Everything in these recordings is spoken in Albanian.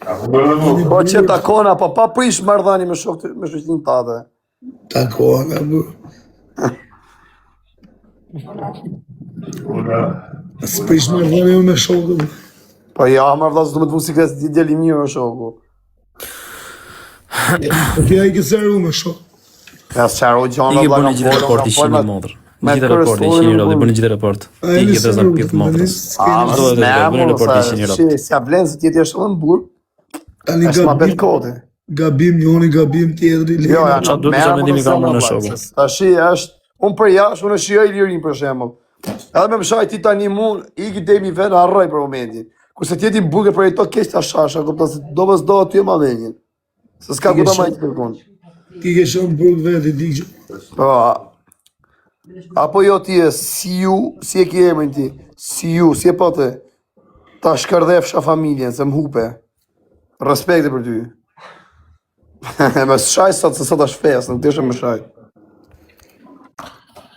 Po që takona, po pa prish marrëdhënie me shoqin tate. Takona, bu. S'prish marrëdhënie me shokun. Po ja, marrëdhënie do të vusi kres djali mirë me shoku. Po ti ai që zëru me shok. Ja çaro gjona I ke valla. bënë gjithë raport i shini modër. Gjithë raport i shini rrë, bënë gjithë raport. Ti ke të zënë pith modrës. Do të bënë raport i shini rrë. Si a vlen se ti je shumë në burg. Tani gabim, njëri gabim tjetri. Jo, ja, çfarë duhet të mendimi ka më në shoku. Tash është unë për jashtë, unë shijoj lirin për shembull. Edhe me mshaj ti tani mund iki demi vet harroj për momentin. Kurse ti jeti burgë për ato keq ta shasha, kupton se do mos do aty më vënjen. Se s'ka ku ta majt kërkon. Ti ke shumë burgë vetë digjë. Po. Apo jo ti si ju, si e ke emrin ti? Si ju, si e po ti? Ta shkërdhefsha familjen, se më hupe. Respekte për ty. Me shaj sot se sot është fest, nuk tishe me shaj.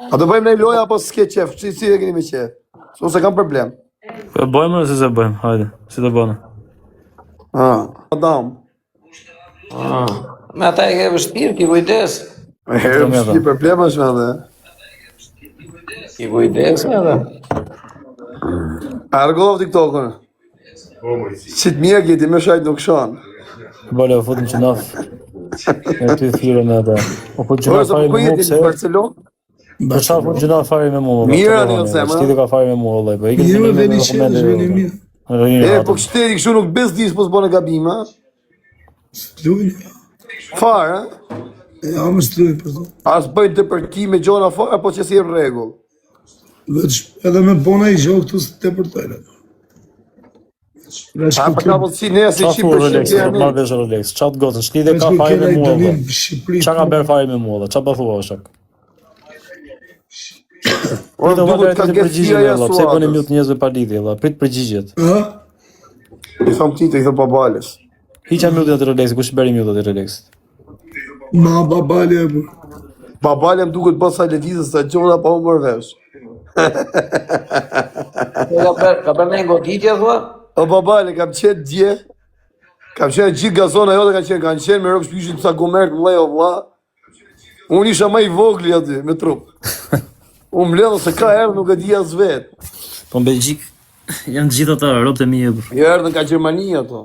A do bëjmë në loja apo s'ke qef? Si e keni me qef? Se kam problem. Bëjmë ose se bëjmë, hajde, si të bëna. Adam. Me ata e ke vështirë, ki kujdes. Ki problem është me dhe. Ki kujdes me dhe. Argov TikTokën. Qitë mirë gjeti me shajt nuk shanë. Bale, o futëm që nafë. E ty thire me ata. O futë që nafë fari me mu pëse. Po qa futë që nafë fari me mu. Mirë atë në zemë. Shtiti ka fari me mu, Allah. Mirë veni qenë, veni mirë. Po kështeti kështu nuk bezdis po s'bone gabim, ha? S'lujnë. Farë, ha? Ja, më s'lujnë për to. As bëjnë të përkime gjona farë, apo që si e regull? Edhe me bona i gjokë të të përtojnë. A për ka si ne, si qa fu Rolex, Shqipër marrë vesh Rolex, qa të gotën, shtiti ka fari me mu, Allah. Qa ka berë fari me mu, Allah, qa pa thua, shak. Pritë o vëllë të përgjigjet, Allah, pse bëni mjut njëzve pa lidhje, Allah, pritë përgjigjet. I thom ti të i thom babales. Hiqa mjutin atë Rolex, kush beri mjutin atë Rolex? Ma babale e bërë. Babale më duket bësa levizës të gjona pa më mërvesh. Ka bërë me goditje, thua? O babale, kam qenë dje, kam qenë gjithë gazona jote kanë qenë me rëpë shpyshin të sa gomert më lejo, vla. Unë isha ma i vogli aty, me trup. Unë më ledho se ka erë nuk e di as vetë. Po në Belgjik, janë gjithë ata, ropët e mi e bërë. Jo erdhën ka Gjermania ato.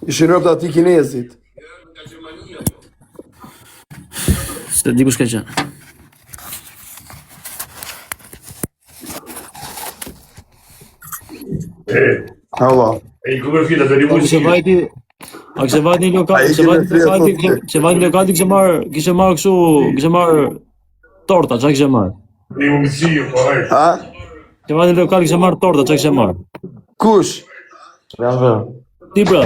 Ishin rëpët ati kinezit. Se di kush ka qenë. Allah. E i kuber fila, të rivu Kështë vajti, a kështë vajti një lokal, kështë vajti lokal kështë marrë kështu, kështë marrë torta, qa kështë marrë? rivu mësiju, po hajtë. Ha? Kështë vajti lokal kështë marrë torta, qa kështë marrë? Kush? Ti pra,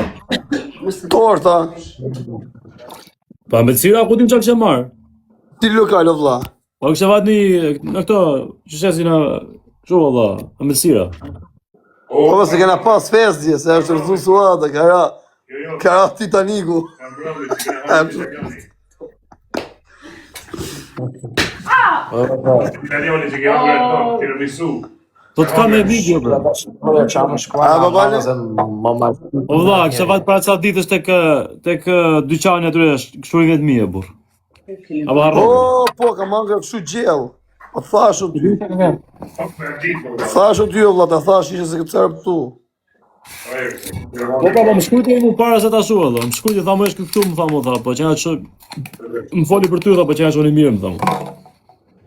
Torta. pa me cira, ku tim qa kështë marrë? Ti lokal o vla. Pa kështë vajti në këto, që shesin në, kështu valla, me cira. Po se kena pas festje, se është rëzu suata, kara Titaniku. Italiani që kja bërë tonë, tiramisu. Do të ka me video, bro. A babale? O vlla, kështë vajti para ca ditës tek dyqani atyre, kështu i vetë mije, burr. Apo harron. Po, ka mangë kështu gjellë. Po thashu ty. Thashu ty o vlla, ta thash ishe se këpësarë për tu. Po më shkujti mu para se ta shua, dhe. Më shkujti, tha më është këtu, më tha mu, tha, po që nga që... Më foli për ty, tha, po që nga që një mirë, më tha mu.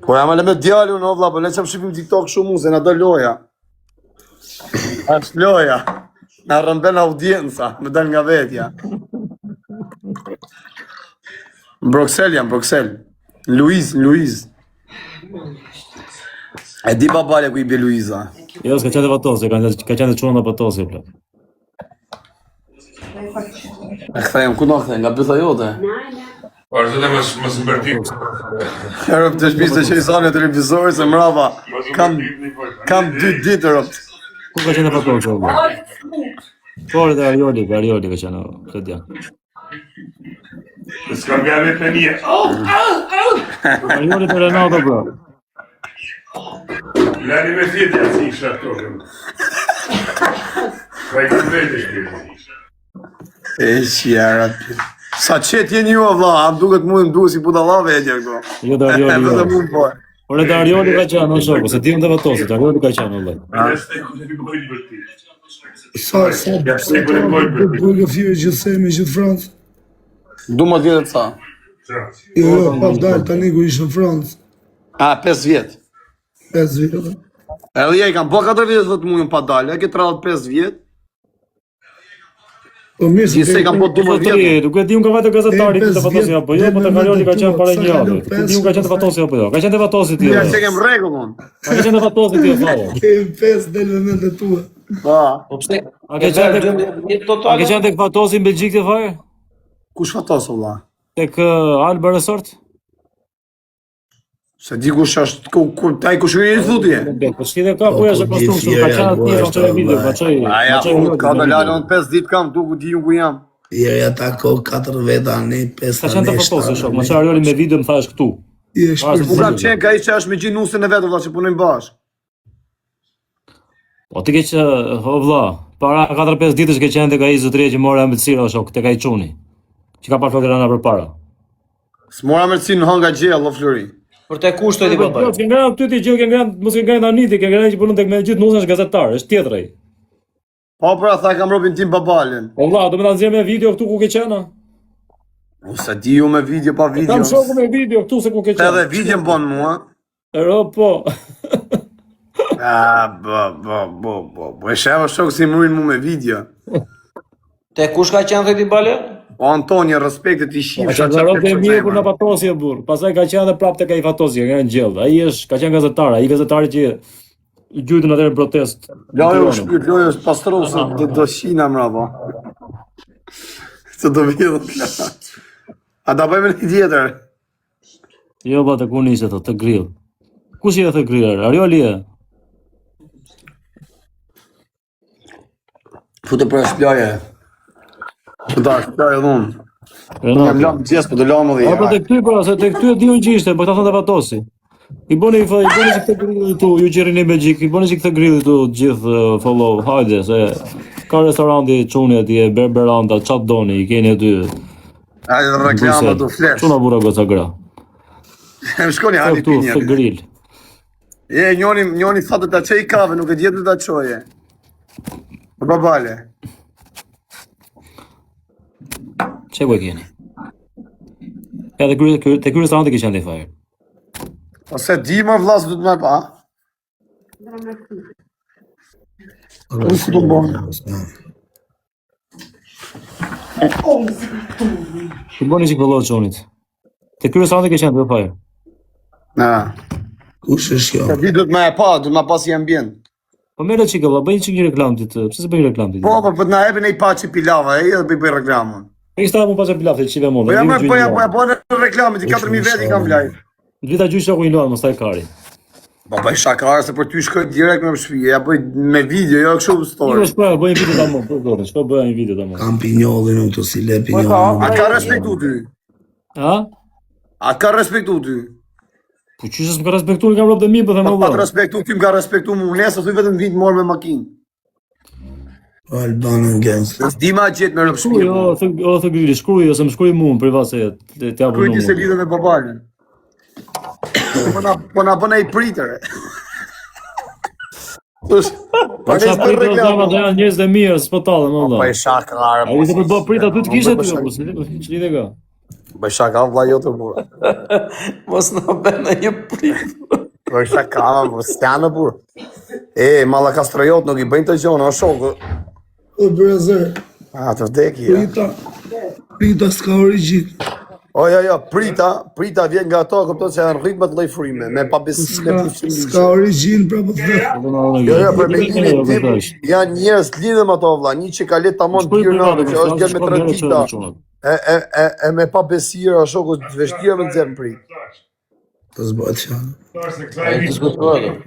Po jam ale me djali unë o vlla, po le që më shqipim TikTok shumë mu, se na do loja. Ashtë loja. Na rëmben audienca, me dal nga vetja. Në Bruxelles jam, Bruxelles. Luiz. E di babale ku i bje Luiza. Jo, s'ka qenë vatosi, ka qenë të qunë dhe vatosi, plak. E këthejmë, ku në këthejmë, nga bëtha jote? Po, është dhe më sëmbërtit. Rëpë të shpisë të qëjësani të televizori, se mrava, kam 2 ditë rëpë. Ku ka qenë vatosi, o plak? Por dhe Arioli ka qenë, këtë janë. S'ka nga vetë me një. Arioli të Renato, bro. Lani me thjetë janë si isha tokën. Ka i këtë vete shkërë. E qjera. Sa qet jeni ju, vlla, a duket mu më duhet si budallave e gjë këto. Jo Darioli. Vetëm unë po. Ore Darioli ka qenë në shoku, se ti më të vatosit, Darioli ka qenë vëllai. Adesso devi poi divertirti. Sa burgë fire gjithsej me gjithë Francë. Du më vjetë sa. Jo, pa dalë tani ku ishë në Francë. A, 5 vjetë. 5 vjetë. Edhe ja i kam po 4 vjetë dhe të mujën pa dalë, e ke 35 vjetë. Po mirë se Gjithsej kam po 12 vjetë. Nuk e di unë ka vetë gazetari të vatosi apo jo, po të Darioli ka qenë para një javë. Nuk e di unë ka qenë të vatosi apo jo. Ka qenë të vatosi ti. Ja, se kem rregull unë. Ka qenë të vatosi ti fare. Kemi 5 del me mendet tua. Pa. Po pse? A ke qenë tek A ke totale? qenë tek vatosi në Belgjik të fare? Kush fatosë, vlla? Tek Alba Resort? Se di kush është, taj kush është i futje. Po s'ke ka ku është kostum shumë, ka qenë atje në çfarë video, po çoj. Aja, ka të lalon 5 ditë kam, du ku di unë ku jam. Jeri ata ko 4 veta, ne 5 Ka qenë të vatosi shok, më çfarë Darioli me video më thash këtu. I e shpirë. Unë kam qenë ka i që është me gjinë nusën e vetë, vlla, që punojnë bashkë. Po ti ke që, o vlla, para 4-5 ditësh ke qenë tek ai zotëria që mora ambicira shok, tek ai çuni. Që ka pa Floriana përpara. S'mora mërësi në hanga gjellë, o Flori. Për te kushtoj ti baba. Ke ngra ty ti gjë, ke ngra, mos ke ngra Aniti, ke ngra që punon tek me gjithë nusën është gazetar, është tjetër ai. Po pra, tha kam robin tim babalen. O vlla, do më ta nxjerr me video këtu ku ke qenë? O, sa di ju me video pa video. Kam shoku me video këtu se ku ke qenë. Edhe video më bon mua. Ero po. Po, e sheva shok si mërin mu me video. Te kush ka qenë ti bale? O, Antonio, respektet i shim. Ka qenë rrotë e mirë kur na patosi e burr. Pastaj ka qenë edhe prapë tek ai fatosi, nga në gjellë. Ai është, ka qenë gazetar, ai gazetari që i gjujtën atëherë protest. Lojo shpirt, lojo është pastrosë, do shina mrapa. Se do vjedhë. A da bëjmë një tjetër? Jo, ba të ku nisë të grill. Kush je të grill? Arioli e? Futë për shpjaje. Da, shpjaje dhunë. Jam Renato. lamë gjesë, po do lamë dhe Po tek ty pra, se tek ty e di unë që ishte, po ta thonë të vatosi. I bëni që këtë grilli tu, ju që rini në Belgjik, i bëni që këtë grilli tu gjithë follow, hajde, se ka restoranti çuni atje, Berberanda, çat doni, i keni aty. Hajde reklama du flesh. Çuna burra goca gra. Shkoni hani Këtu pinje. të grill. E, njoni fatë ta qej kave, nuk e djetë ta qoje. Për babale. Çe ku e keni? Edhe te ky restoranti që qenë fare. Ose di më vlasë du të me pa. Unë ku të mbonë. Ti bëni që këllohë çunit. Te ky restoranti që qenë fare. Na. Kush është Se kjo? di du të me e pa, du të me pas i ambient. Po merre çika valla, bëj çik një reklam ti. Pse se bëj reklam ti? Po, po të na epin e i paçi pilava, e edhe bëj reklamën. Insta mu pas e pilaf të qive mund. Po jam po në reklamën, i 4.000 veti kam blaj. Vita gjysh shoku i luan, mos taj kari. Po bëj shakarë se për ty shkoj direkt me shpije, ja bëj me video, jo kështu Jo, story. shpo, bëj një video tamam, po dorë, shpo bëj një video tamam. Kam pinjollin unë të si le pinjollin. A ka respektu ty? Ha? A ka respektu ty? Po çysh s'm ka respektuar kam rrobat e mi, po them Pa të valla. respektu ty, më ka respektu mu, nesë thuj vetëm vit morë me makinë. Albanën gangster. S'di ma gjetë me rëpë shpije. Jo, thë grilli, shkruaj ose më shkruaj mua në privat se t'ja Kërë ti se numër. lidhe me babalën. Po na bëna i pritër. Po çfarë pritë do të janë njerëz të mirë, s'po tallem valla. Bëj shakarë. Ai do të bëj prit aty të kishte ty, po ç'lidhe ka. Bëj shakarë vla jo të burë. Mos na bën një prit. Bëj shakarë, burë, s'janë burë. E, malla kastrojot nuk i bëjnë të gjonë, o shokë. O brazer, A, të vdeki, ja. Prita s'ka origin. O, jo, prita vjen nga ato, këpto që janë rritme të lejfrime, me pabesime pushim S'ka origin, pra po të dhe. Jo, për mendimin tim, janë njerëz lidhem ato vlla, një që ka letë tamon Shkruaj pirë privat, që është gjerë me tradita, e me pa besirë, a shoku të vështirë me nxjerr prit. Po s'bëhet qanë. Ai diskutohet.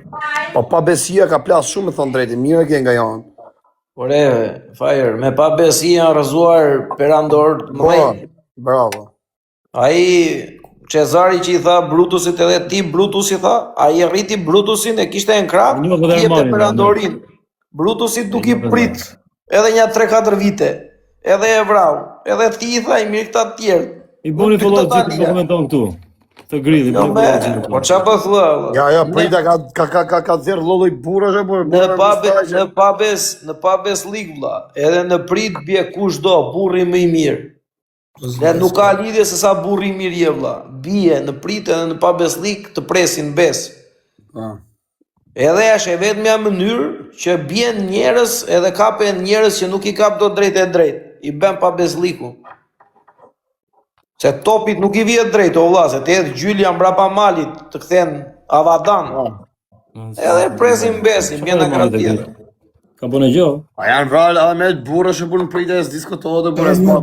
Po pa besia ka plas shumë me thon drejtë, mirë që nga janë. Ore, Fire, me pa besi janë rrëzuar perandor të Po, mëdhenj. bravo. Ai Cezari që i tha Brutusit edhe ti Brutusi tha, ai e rriti Brutusin e kishte në krah, Një i jepte Armani, perandorin. Brutusi duke i prit edhe një 3-4 vite. edhe e vrau. Edhe ti i tha i mirë këta të tjerë. I boni Nuk follow të ta gjithë dia. dokumenton këtu. Të grilli, Jo boni me, follow gjithë. po çfarë po thua? valla? Ja, prita ka zerë lolloj burrë po. Në pabes lig vlla, edhe në prit bie kushdo, burri më i mirë. Dhe nuk ka lidhje se sa burri i mirë je vlla. Bie në prit edhe në pabes lig të presin bes. Edhe është e vetmja mënyrë që bien njerëz edhe kapen njerëz që nuk i kap dot drejt e drejt. I bën pabesliku. Se topit nuk i vjet drejt o vlla, se të jetë gjylja mbrapa malit të kthen avadan. Edhe presin besin, vjen nga krah tjetër. Ka bënë gjë? A janë vrarë edhe me burrë që punë prita e diskutohet dhe burrë s'po.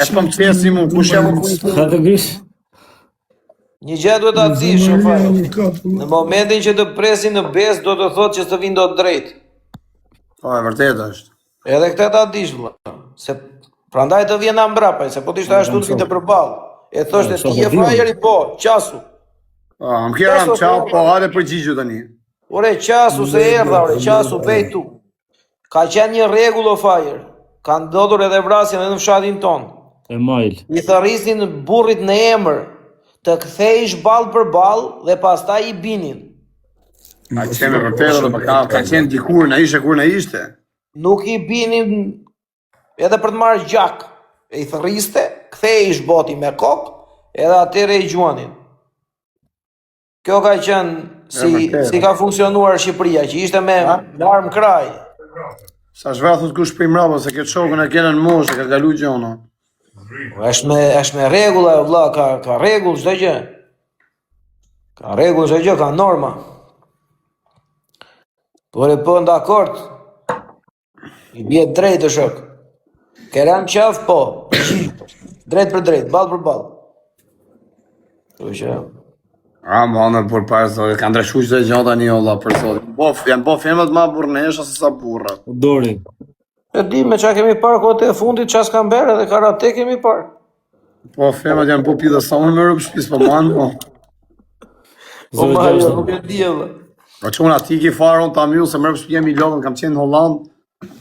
E s'po më qesi mu, kush jam unë? Ka të grish? Një gjë duhet ta dish, shofar. Në momentin që të presin në bes, do të thotë që të vinë dot drejt. Po, e vërtet është. Edhe këtë ta dish vëlla. Se prandaj të vjen mbrapa, se po të ishte ashtu të vinte përballë. E thoshte ti je frajeri po, qasu. Më kjeram qau, po hajde përgjigju tani. Ore qasu se erdha, ore qasu bejtu. Ka qenë një rregull o fajer. Ka ndodhur edhe vrasja në fshatin ton. E majl. I thërrisin burrit në emër të kthejsh ball për ball dhe pastaj i binin. Ka qenë me vërtet edhe ka qenë dikur na ishte kur na ishte. Nuk i binin edhe për të marrë gjak. E i thërriste, kthejsh boti me kokë, edhe atëre i gjuanin. Kjo ka qenë si ka funksionuar Shqipëria, që ishte me armë kraj. Sa shvathut kush për mrapa, se këtë shokën e kene në moshë, ka kalu gjona. Është me rregulla, vëlla, ka rregull çdo gjë. Ka rregull çdo gjë, ka norma. Por e po dakord. I bie drejt o shok. Keram qaf po. Drejt për drejt, ball për ball. Kjo që Ma në për parë zori, ka ndreshu qdo gjë tani olla për zori. Janë bo filmat ma burnesha se sa burra. Dori. e di me qa kemi parë kote e fundit, qa s'kam berë edhe karate kemi parë. Po filmat janë po pida sa unë më rëpë shpis, po manë po. Po Mario, nuk e di edhe. Po që unë ati ki farë unë ta mjullë, se më rëpë shpis jemi logën, kam qenë në Hollandë.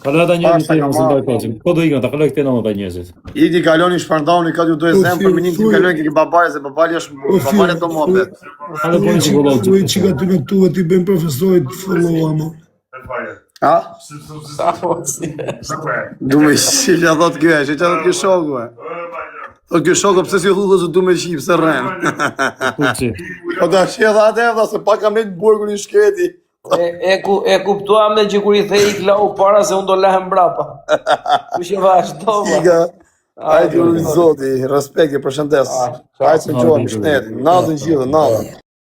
Kaloj ata njerëzit të mos ndaj koçim. Po do ikën, ta kaloj këtë namë ata njerëzit. Idi kaloni shpërndani, ka ju do e zemë për minim ti kaloni ke babaj, se babali është babali do muhabet. Hajde bëni psikologjik. Ui që ka të në tuve ti ben profesorit follow ama. Ha? Sa si. Du me shqilja thot kjo e, që thot kjo shokë, thot kjo shokë, pëse si thu dhe se du me shqip, se rrenë. Kuçi. Po da shqia dhe atë evda, se pak kam nejtë burgun i shketi. E kuptuam dhe që kur i the ik lau para se unë do lahem brapa. Kush e vazhdo valla. Iga, hajde unë zoti, respekti, përshëndes. Hajde se gjohëm shtetin, natën gjithë, natën.